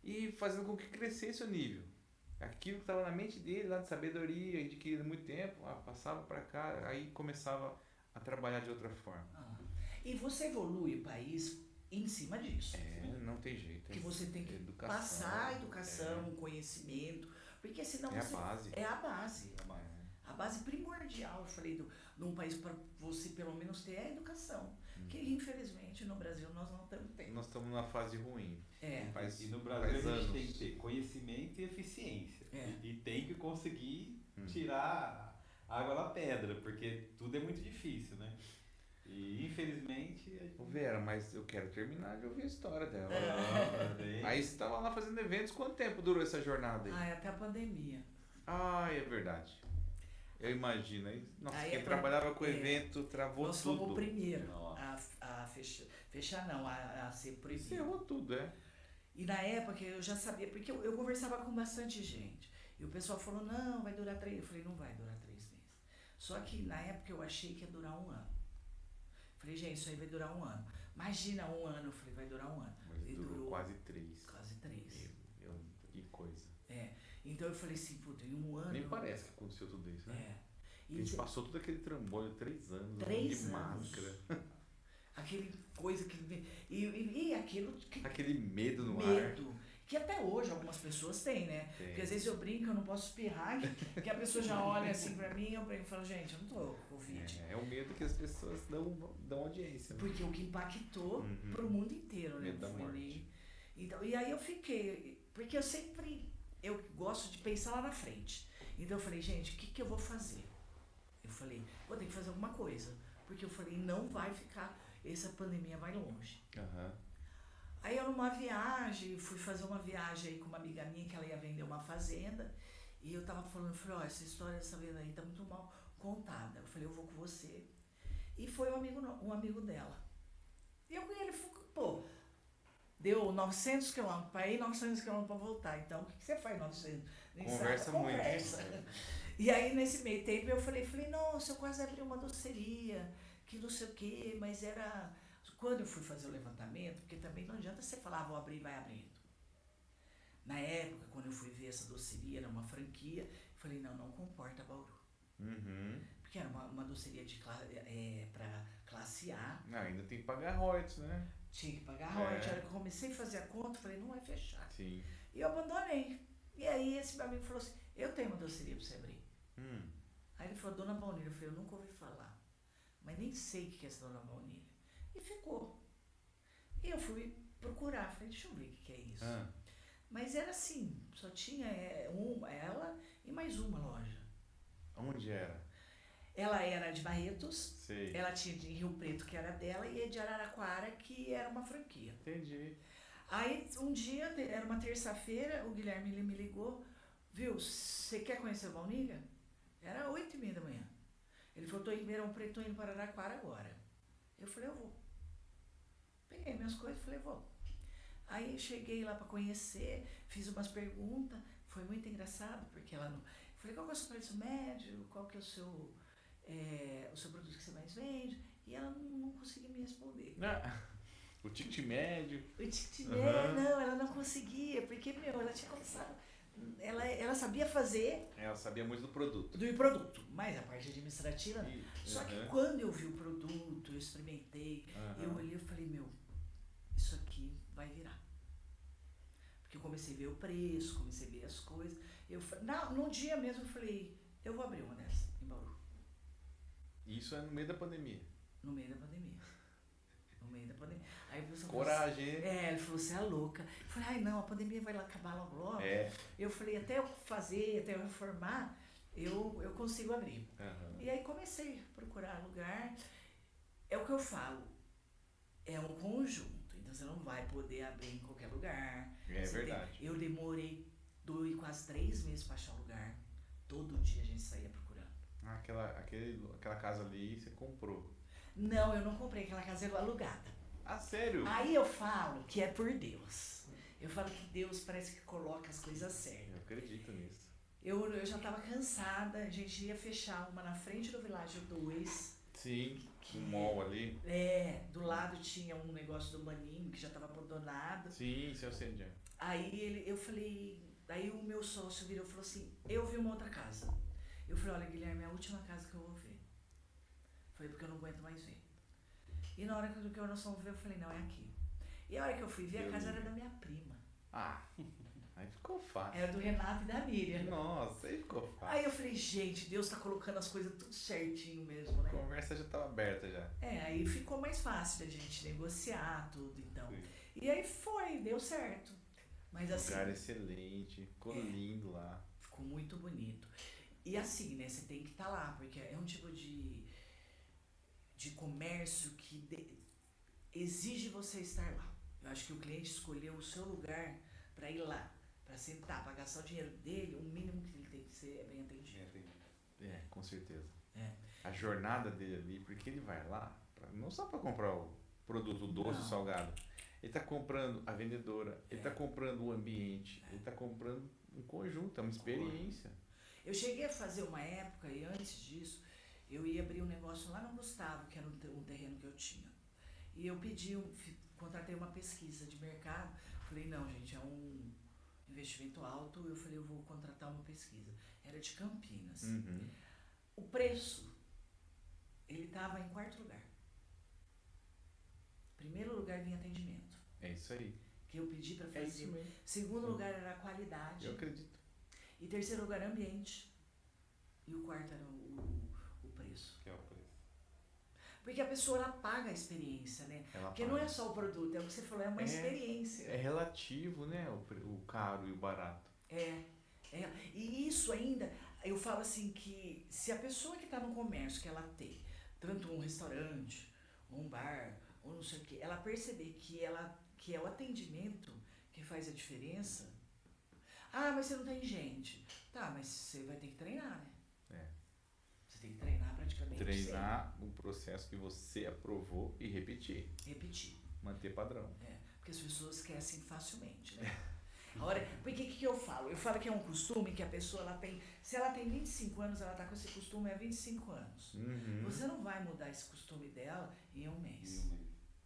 e fazendo com que crescesse o nível. Aquilo que estava na mente dele, lá de sabedoria, adquirido há muito tempo, passava para cá, aí começava a trabalhar de outra forma. E você evolui o país em cima disso. Não tem jeito. Que você tem que passar a educação, conhecimento, porque senão é você... a base. É a base. A base primordial, eu falei, de um país para você pelo menos ter a educação. Que infelizmente no Brasil nós não estamos tendo. Nós estamos numa fase ruim. E no Brasil a gente tem que ter conhecimento e eficiência. E tem que conseguir tirar a água da pedra, porque tudo é muito difícil, né? E infelizmente... Vera, mas eu quero terminar de ouvir a história dela. Aí você estava lá fazendo eventos, quanto tempo durou essa jornada aí? Até a pandemia. É verdade. Eu imagino. Nossa, aí quem trabalhava com evento travou nós tudo. Nós fomos o primeiro a fechar não, a ser proibido. Ferrou tudo, E na época eu já sabia, porque eu conversava com bastante gente. E o pessoal falou: não, vai durar 3 meses. Eu falei: não vai durar 3 meses. Só que na época eu achei que ia durar 1 ano. Falei: gente, isso aí vai durar 1 ano. Imagina 1 ano. Eu falei: vai durar 1 ano. Mas durou quase 3. Quase 3. Que coisa. Então eu falei assim: puta, em 1 ano... Nem parece que aconteceu tudo isso, né? E a gente passou todo aquele trambolho, 3 anos. 3 de anos. máscara. Aquele coisa que... E aquilo... Aquele medo no ar. Que até hoje algumas pessoas têm, né? Porque às vezes eu brinco, eu não posso espirrar, que a pessoa já olha assim pra mim, eu brinco e falo: gente, eu não tô com Covid. É o medo que as pessoas dão audiência. Né? Porque o que impactou pro mundo inteiro, né? Medo da morte. Então, e aí eu fiquei... Porque eu gosto de pensar lá na frente. Então eu falei: gente, o que eu vou fazer? Eu falei: vou ter que fazer alguma coisa. Porque eu falei: não vai ficar... Essa pandemia vai longe. Aí eu numa viagem, fui fazer uma viagem aí com uma amiga minha que ela ia vender uma fazenda. E eu tava falando, eu falei: essa história dessa venda aí tá muito mal contada. Eu falei: eu vou com você. E foi um amigo dela. E eu com ele, deu 900 quilômetros para ir, 900 quilômetros para voltar. Então, o que você faz 900? Conversa muito. E aí, nesse meio tempo, eu falei: nossa, eu quase abri uma doceria, que não sei o quê, mas era... Quando eu fui fazer o levantamento, porque também não adianta você falar: vou abrir e vai abrindo. Na época, quando eu fui ver essa doceria, era uma franquia, eu falei: não comporta Bauru. Porque era uma doceria para classe A. Ainda tem que pagar royalties, né? Tinha que pagar royalties. Aí eu comecei a fazer a conta, falei: não vai fechar. Sim. E eu abandonei. E aí esse meu amigo falou assim: eu tenho uma doceria para você abrir. Aí ele falou: Dona Baunilha. Eu falei: eu nunca ouvi falar, mas nem sei o que é essa Dona Baunilha. E ficou. E eu fui procurar, falei: deixa eu ver o que é isso. Mas era assim, só tinha ela e mais uma loja. Onde era? Ela era de Barretos, Sei. Ela tinha de Rio Preto, que era dela, e de Araraquara, que era uma franquia. Entendi. Aí um dia, era uma terça-feira, o Guilherme me ligou: viu, você quer conhecer a Baunilha? Era 8h30 da manhã. Ele falou: tô em Ribeirão Preto, tô indo para Araraquara agora. Eu falei: eu vou. Peguei minhas coisas e falei: vou. Aí cheguei lá para conhecer, fiz umas perguntas, foi muito engraçado, porque ela não... Eu falei, qual que é o seu preço médio? Qual que é o seu produto que você mais vende? E ela não conseguia me responder. O ticket médio. O ticket médio, não, ela não conseguia, porque, ela tinha começado... Ela sabia fazer Ela sabia muito do produto. do produto, mas a parte administrativa não. E- Só que Aham. quando eu vi o produto, eu experimentei, eu olhei e falei, isso aqui vai virar. Porque eu comecei a ver o preço, comecei a ver as coisas. Num dia mesmo eu falei, eu vou abrir uma dessa em Bauru, Isso é no meio da pandemia. no meio da pandemia. No meio da pandemia. Aí o pessoal Coragem, hein? falou assim, ele falou, você é louca. Eu falei, ai não, a pandemia vai acabar logo. É. Eu falei, até eu fazer, até eu reformar, eu consigo abrir. Aham. E aí comecei a procurar lugar. É o que eu falo, é um conjunto, então você não vai poder abrir em qualquer lugar. É Você verdade. eu demorei quase 3 meses para achar um lugar. Todo dia a gente saía procurando. Aquela casa ali você comprou. Não, eu não comprei, aquela casa era alugada. Ah, sério? Aí eu falo que é por Deus. Eu falo que Deus parece que coloca as coisas certas. Eu acredito nisso. Eu já estava cansada, a gente ia fechar uma na frente do Világio 2. Sim, o mall ali. Do lado tinha um negócio do Maninho que já estava abandonado. Sim, seu Sendia. Aí eu falei, daí o meu sócio virou e falou assim, eu vi uma outra casa. Eu falei, olha Guilherme, é a última casa que eu vou ver. Falei, porque eu não aguento mais ver. E na hora que nós fomos ver, eu falei, não, é aqui. E a hora que eu fui ver, a casa era da minha prima. Ah, aí ficou fácil. Era do Renato e da Miriam. Nossa, aí ficou fácil. Aí eu falei, gente, Deus tá colocando as coisas tudo certinho mesmo, né? A conversa já estava aberta já. Aí ficou mais fácil da gente negociar tudo, então. Sim. E aí deu certo. Mas assim, Lugar excelente, ficou lindo lá. ficou muito bonito. E assim, né, você tem que estar lá, porque é um tipo de comércio que exige você estar lá. Eu acho que o cliente escolheu o seu lugar para ir lá, para sentar, para gastar o dinheiro dele, o mínimo que ele tem que ser é bem atendido. Com certeza. É. A jornada dele ali, porque ele vai lá, não só para comprar o produto doce, Não. salgado. Ele está comprando a vendedora, ele está É. comprando o ambiente, ele está comprando um conjunto, é uma experiência. Eu cheguei a fazer uma época, e antes disso, eu ia abrir um negócio lá no Gustavo, que era um terreno que eu tinha. E eu contratei uma pesquisa de mercado. Falei, não, gente, é um investimento alto. Eu falei, eu vou contratar uma pesquisa. Era de Campinas. Uhum. O preço, ele estava em 4º lugar. Primeiro lugar vinha atendimento, É isso aí. que eu pedi para É isso fazer. mesmo. Segundo lugar era a qualidade. Eu acredito. E terceiro lugar, ambiente. E o quarto era o preço. Que é o preço. Porque a pessoa, ela paga a experiência, né? Ela Porque não é só o produto, é o que você falou, é uma experiência. É relativo, né? O caro e o barato. E isso ainda, eu falo assim que se a pessoa que está no comércio, que ela tem, tanto um restaurante, ou um bar, ou não sei o que, ela perceber que é o atendimento que faz a diferença. Ah, mas você não tem gente. Tá, mas você vai ter que treinar, né? Você tem que treinar praticamente Treinar o processo que você aprovou e repetir. sempre. Repetir. Manter padrão. Porque as pessoas esquecem facilmente, né? Porque o que eu falo? Eu falo que é um costume que a pessoa ela tem. Se ela tem 25 anos, ela está com esse costume há 25 anos. Uhum. Você não vai mudar esse costume dela em um mês.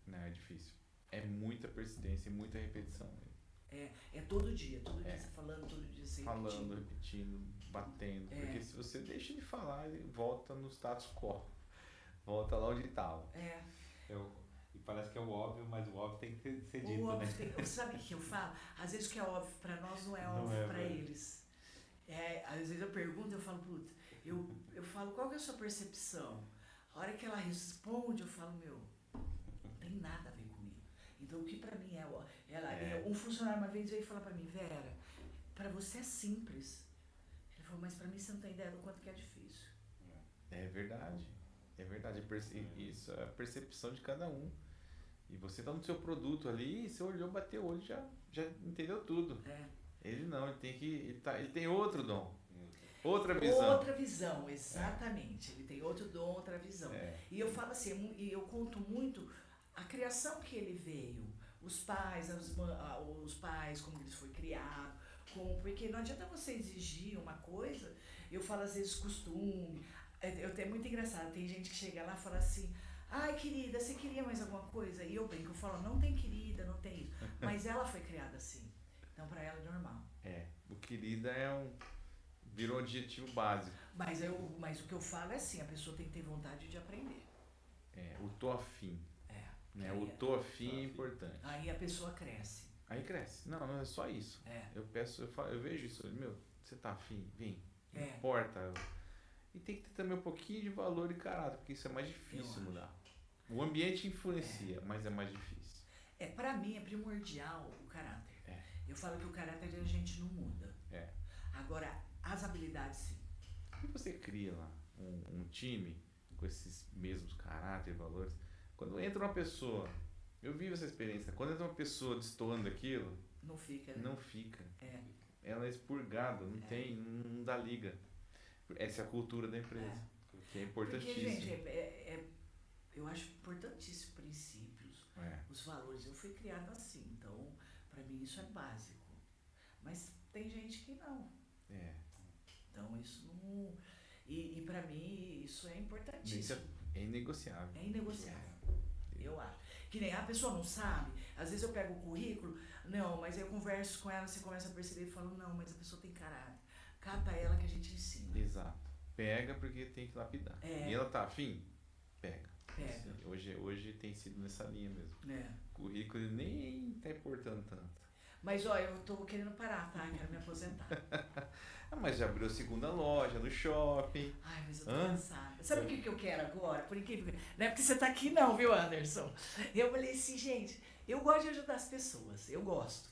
Não, é difícil. É muita persistência e muita repetição. É todo dia você falando, todo dia você Falando, repetindo. repetindo, batendo. É. Porque se você deixa de falar, ele volta no status quo. Volta lá onde estava. E parece que é o óbvio, mas o óbvio tem que ser O dito, né? óbvio sabe o que eu falo? Às vezes o que é óbvio para nós não é Não óbvio é, para velho. eles. Às vezes eu pergunto, eu falo, puta, eu falo, qual que é a sua percepção? A hora que ela responde, eu falo, não tem nada a ver comigo. Então o que para mim um funcionário uma vez veio falar para mim, Vera, para você é simples. Ele falou, mas para mim você não tem ideia do quanto que é difícil. É verdade. É verdade. Isso é a percepção de cada um. E você tá no seu produto ali, você olhou, bateu o olho, já entendeu tudo. Ele não, ele tem outro dom. Outra visão. Outra visão, exatamente. Ele tem outro dom, outra visão. E eu falo assim, e eu conto muito a criação que ele veio, os pais, como eles foram criados, Porque não adianta você exigir uma coisa, eu falo às vezes costume, é muito engraçado, tem gente que chega lá e fala assim, ai querida, você queria mais alguma coisa? E eu brinco, eu falo, não tem querida, não tem isso, mas ela foi criada assim, então pra ela é normal. O querida virou um adjetivo básico. Mas o que eu falo é assim, a pessoa tem que ter vontade de aprender. O tô afim. Né? O tô afim é importante. Aí a pessoa cresce. Aí cresce. Não é só isso. Eu vejo isso. Meu, você tá afim? Vem. Não importa. E tem que ter também um pouquinho de valor e caráter, porque isso é mais difícil mudar. O ambiente influencia, mas é mais difícil. Pra mim é primordial o caráter. Eu falo que o caráter a gente não muda. Agora, as habilidades sim. E você cria lá um time com esses mesmos caráter e valores. Quando entra uma pessoa, eu vivo essa experiência, quando entra uma pessoa destoando daquilo, não fica. Não fica. Ela é expurgada, não dá liga. Essa é a cultura da empresa, que é importantíssimo. Porque, gente, eu acho importantíssimo princípios, os valores. Eu fui criada assim, então, pra mim isso é básico. Mas tem gente que não. Então, isso não... E pra mim, isso é importantíssimo. É inegociável. É inegociável. Eu acho. Que nem a pessoa não sabe, às vezes eu pego o currículo, não, mas eu converso com ela, você começa a perceber e falo, não, mas a pessoa tem caráter. Cata ela que a gente ensina. Exato. Pega porque tem que lapidar. E ela tá afim? Pega. Hoje tem sido nessa linha mesmo. O currículo nem tá importando tanto. Mas ó, eu tô querendo parar, tá? Quero me aposentar. Mas já abriu a segunda loja no shopping. Ai, mas eu tô cansada. Sabe o que eu quero agora? Por incrível que... Não é porque você tá aqui não, viu, Anderson? Eu falei assim, gente, eu gosto de ajudar as pessoas. Eu gosto.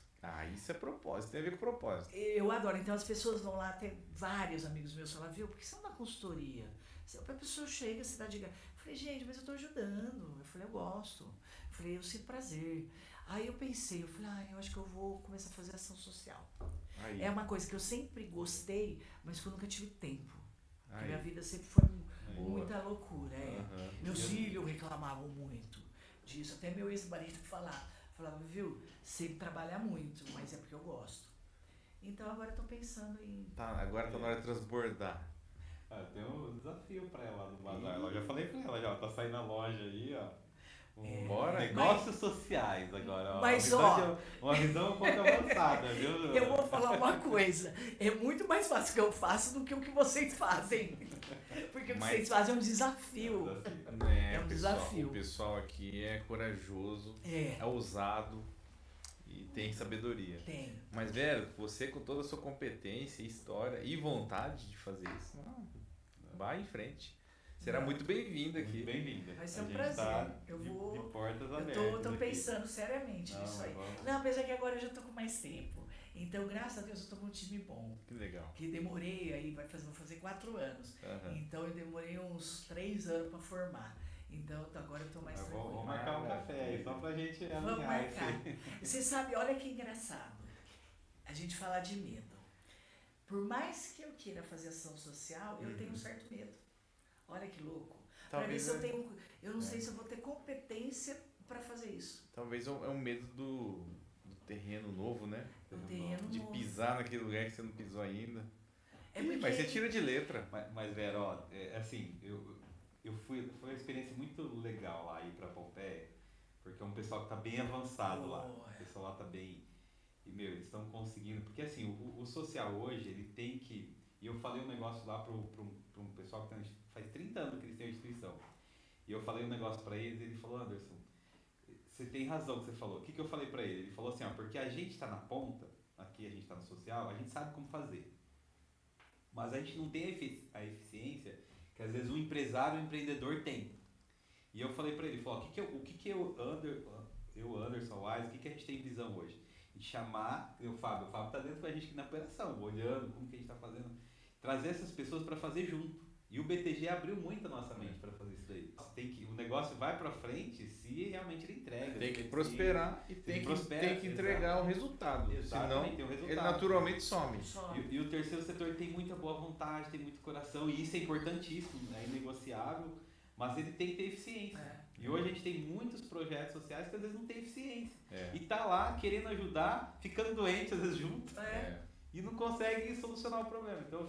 Isso é propósito, tem a ver com propósito. Eu adoro. Então as pessoas vão lá, tem vários amigos meus falam, viu, porque você não dá consultoria? A pessoa chega, você dá de... Eu falei, gente, mas eu tô ajudando. Eu falei, eu gosto. Eu falei, eu sinto prazer. Aí eu pensei, eu falei, eu acho que eu vou começar a fazer ação social. É uma coisa que eu sempre gostei, mas que eu nunca tive tempo. Porque minha vida sempre foi muita loucura. Meus filhos reclamavam muito disso. Até meu ex-marido falava, viu, sempre trabalha muito, mas é porque eu gosto. Então agora eu tô pensando em... Agora tá na hora de transbordar. Tem um desafio pra ela no bazar. Eu já falei pra ela, já tá saindo na loja aí, ó. Negócios sociais agora. Mas uma visão um pouco avançada, viu? Eu vou falar uma coisa. É muito mais fácil o que eu faço do que o que vocês fazem. Porque o que vocês fazem é um desafio. É um desafio. O pessoal aqui é corajoso, é ousado e tem sabedoria. Tem. Mas, velho, você com toda a sua competência, história e vontade de fazer isso, vai em frente. Será muito bem-vinda aqui. Muito bem-vinda. Vai ser um prazer. Eu vou. De portas abertas. Eu tô pensando seriamente nisso aí. Não, apesar que agora eu já tô com mais tempo. Então, graças a Deus, eu tô com um time bom. Que legal. Que demorei aí, vou fazer 4 anos. Então, eu demorei uns 3 anos pra formar. Então, agora eu tô mais tranquilo. Vamos marcar um café aí, só pra gente alinhar. Vamos marcar. Você sabe, olha que engraçado. A gente falar de medo. Por mais que eu queira fazer ação social, eu tenho um certo medo. Olha que louco. Para ver se eu não sei se eu vou ter competência para fazer isso. Talvez é um medo do terreno novo, né? De novo. pisar naquele lugar que você não pisou ainda. Porque... Mas você tira de letra. Mas Vera, assim, foi uma experiência muito legal lá ir para Pompeia, porque é um pessoal que tá bem avançado lá. O pessoal lá tá bem... E, eles estão conseguindo... Porque, assim, o social hoje, ele tem que... E eu falei um negócio lá para um pessoal que faz 30 anos que eles têm a instituição. E eu falei um negócio para eles e ele falou, Anderson, você tem razão que você falou. O que eu falei para ele? Ele falou assim, porque a gente está na ponta, aqui a gente está no social, a gente sabe como fazer. Mas a gente não tem a eficiência que às vezes um empresário ou um empreendedor tem. E eu falei para ele, o que Anderson Wise, o que a gente tem visão hoje? De chamar, o Fábio está dentro com a gente aqui na operação, olhando como que a gente está fazendo, trazer essas pessoas para fazer junto. E o BTG abriu muito a nossa mente para fazer isso daí. O negócio vai para frente se realmente ele entrega. Tem que prosperar e tem que entregar o resultado. Exatamente, senão tem resultado. Ele naturalmente some. E o terceiro setor tem muita boa vontade, tem muito coração, e isso é importantíssimo, é inegociável, mas ele tem que ter eficiência. E hoje a gente tem muitos projetos sociais que às vezes não tem eficiência. E tá lá querendo ajudar, ficando doente às vezes junto. e não consegue solucionar o problema. Então,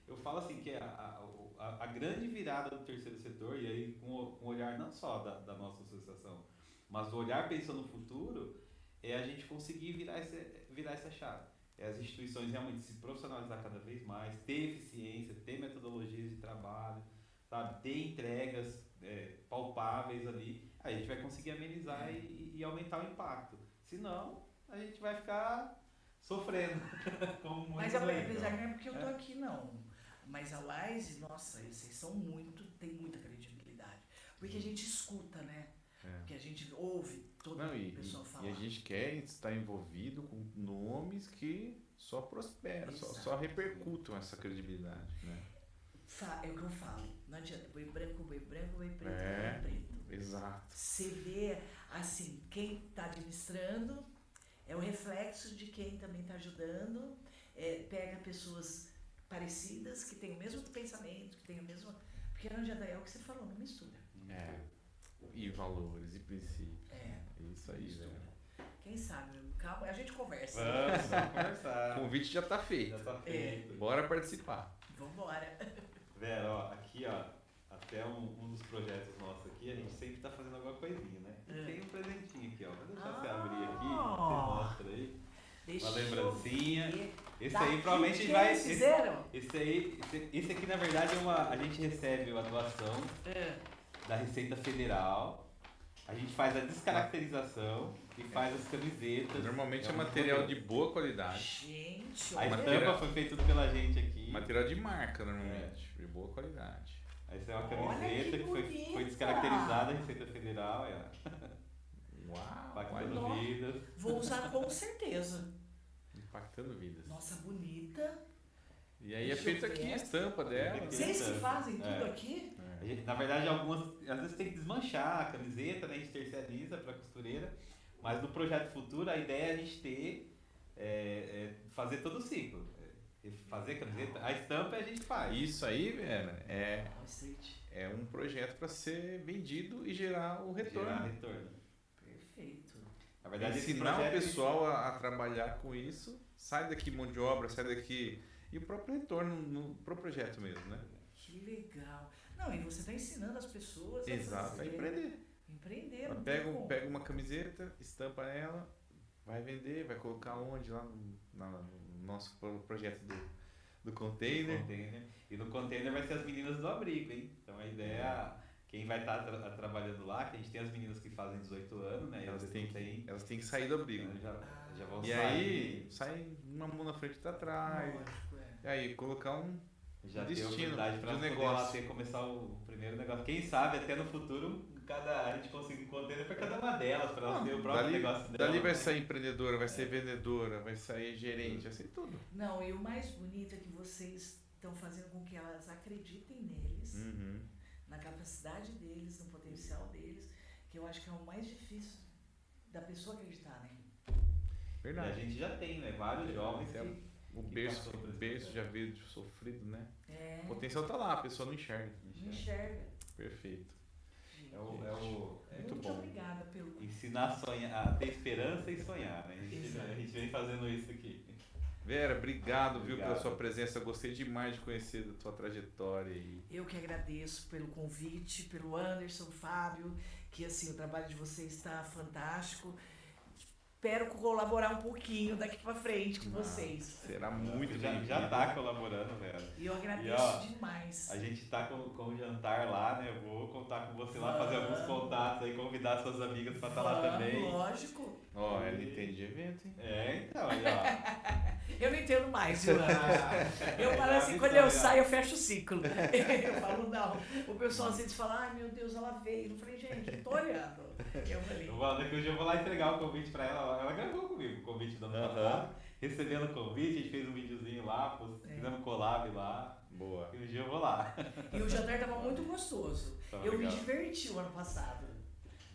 eu falo assim que a grande virada do terceiro setor, e aí com o olhar não só da nossa associação, mas o olhar pensando no futuro, é a gente conseguir virar essa chave. É as instituições realmente se profissionalizar cada vez mais, ter eficiência, ter metodologias de trabalho, sabe? Ter entregas palpáveis ali, aí a gente vai conseguir amenizar e aumentar o impacto. Senão, a gente vai ficar sofrendo. Como Mas muitos aí, apesar então. não é porque eu tô aqui, não. Mas a Wise, nossa, vocês são tem muita credibilidade. Porque a gente escuta, né? Porque a gente ouve todo Não, o pessoal falar. e a gente quer estar envolvido com nomes que só prosperam, só repercutam essa credibilidade, né? É o que eu falo. Não adianta. Boi branco, boi preto, boi preto. Exato. Você vê, assim, quem está administrando é o reflexo de quem também está ajudando. Pega pessoas parecidas, que têm o mesmo pensamento, que têm o mesmo... Porque não adianta, é o que você falou, não mistura. E valores, e princípios. Isso aí, Mistura. velho. Quem sabe, calma, a gente conversa. Vamos conversar. O convite já tá feito. Já tá feito. Bora participar. Vambora. Vera, ó, aqui, ó, até um dos projetos nossos aqui, a gente sempre tá fazendo alguma coisinha, né? E tem um presentinho aqui, ó. Vou deixar você abrir aqui, você mostra aí. Deixa Uma lembrancinha. eu ver. Esse Daqui aí provavelmente que vai. eles fizeram? Esse aqui na verdade a gente recebe a doação da Receita Federal. A gente faz a descaracterização e faz as camisetas. Normalmente é um material produto. de boa qualidade. Gente, A olha. estampa foi feita tudo pela gente aqui. Material de marca, normalmente. De boa qualidade. Essa é uma Olha camiseta que que foi bonita! descaracterizada a Receita Federal. Uau! Impactando Olha. vidas. Vou usar com certeza. Impactando vidas. Nossa, bonita. E aí é Deixa eu feita ver. aqui a estampa dela. Aqui. Vocês que fazem tudo É. aqui? A gente, na verdade, às vezes tem que desmanchar a camiseta, né? A gente terceiriza para costureira. Mas no projeto futuro, a ideia é a gente fazer todo o ciclo. Fazer a camiseta, a estampa a gente faz. Isso aí, Vera, Wall Street. é um projeto para ser vendido e gerar o retorno. Gerar retorno. Perfeito. Na verdade, esse Ensinar o projeto pessoal a trabalhar com isso, sai daqui mão de obra, sai daqui. E o próprio retorno pro projeto mesmo, né? Que legal. Não, e você está ensinando as pessoas Exato, fazer. a empreender. Empreender. Ela não tem como. pega uma camiseta, estampa ela, vai vender, vai colocar onde? Lá no nosso projeto do container. E no container vai ser as meninas do abrigo, hein? Então a ideia, quem vai estar trabalhando lá, que a gente tem as meninas que fazem 18 anos, né? E Elas às têm vezes não Elas têm que sair do abrigo. então já vão E sair. aí, sai uma mão na frente e outra atrás. Lógico, E aí, colocar um Já tem a destino oportunidade para de um poder negócio. lá começar o primeiro negócio. Quem sabe até no futuro a gente conseguir um container para cada uma delas, para elas terem o próprio negócio dela. Dali vai né? sair empreendedora, vai ser vendedora, vai sair gerente, vai ser tudo. Não, e o mais bonito é que vocês estão fazendo com que elas acreditem neles, na capacidade deles, no potencial deles, que eu acho que é o mais difícil da pessoa acreditar, né? E a Verdade. gente já tem, né? Vários jovens Até que O que berço, passou por esse berço processo. já veio de sofrido, né? O É, potencial tá lá, a pessoa não enxerga. não enxerga. Perfeito. Muito bom. obrigada pelo... ensinar a sonhar, a ter esperança e sonhar, né? Exato. A gente vem fazendo isso aqui. Vera, obrigado, viu, pela Obrigado. sua presença. Eu gostei demais de conhecer da tua trajetória. Eu que agradeço pelo convite, pelo Anderson, Fábio, que assim, o trabalho de vocês está fantástico. Espero colaborar um pouquinho daqui para frente com vocês. Será muito já bem-vindo. tá colaborando, velho. E eu agradeço E, ó, demais. A gente tá com o jantar lá, né? Eu vou contar com você lá, fazer alguns contatos aí, convidar suas amigas pra estar lá Vamos, também. Lógico. Ó, ela entende de evento, hein? Então, aí, ó. Eu não entendo mais, viu? Eu falo Já assim, vi quando eu também, ó. saio, eu fecho o ciclo. Eu falo, não. O pessoal às vezes fala, ai meu Deus, ela veio. Eu falei, gente, eu tô olhando. Eu falei, Daqui hoje eu vou lá entregar o convite pra ela. Ela gravou comigo o convite do ano passado. Recebendo o convite, a gente fez um videozinho lá, fizemos collab lá. Boa. E um dia eu vou lá. e o jantar tava muito gostoso. Tá Eu me legal. diverti o ano passado.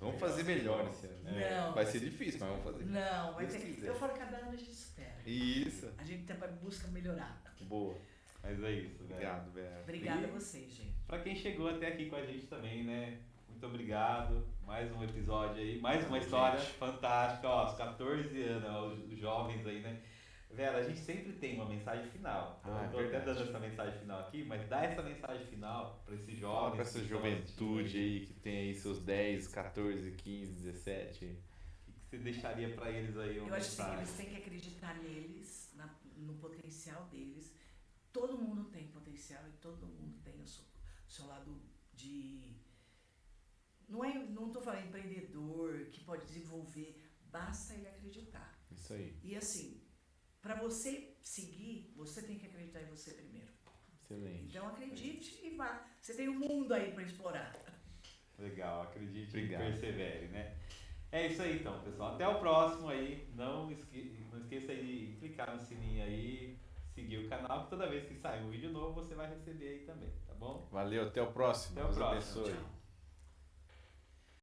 Vamos fazer melhor esse ano. Não. Vai ser difícil, mas vamos fazer. Não, vai Deus ter. quiser. Eu falo que cada ano a gente supera. Isso. A gente busca melhorar. Boa. Mas é isso, velho. Obrigado, Vera. Obrigada E- a vocês, gente. Pra quem chegou até aqui com a gente também, né? Muito obrigado. Mais um episódio aí, mais uma história fantástica. Ó, aos 14 anos, ó, os jovens aí, né? Vera, a gente sempre tem uma mensagem final. Ah, Eu tô é até verdade. dando essa mensagem final aqui, mas dá essa mensagem final para esses Fala jovens. pra essa que estão juventude assistindo aí que tem aí seus 10, 14, 15, 17. O que você deixaria para eles aí uma Eu acho assim, mensagem? eles têm que acreditar neles, no potencial deles. Todo mundo tem potencial e todo mundo tem o seu lado de... Não estou falando empreendedor, que pode desenvolver, basta ele acreditar. Isso aí. E assim, para você seguir, você tem que acreditar em você primeiro. Excelente. Então acredite e vá. Você tem um mundo aí para explorar. Legal, acredite Obrigado. e persevere, né? É isso aí então, pessoal. Até o próximo aí. Não esqueça aí de clicar no sininho aí, seguir o canal, que toda vez que sair um vídeo novo você vai receber aí também, tá bom? Valeu, até o próximo. Até o Deus próximo. abençoe. Tchau.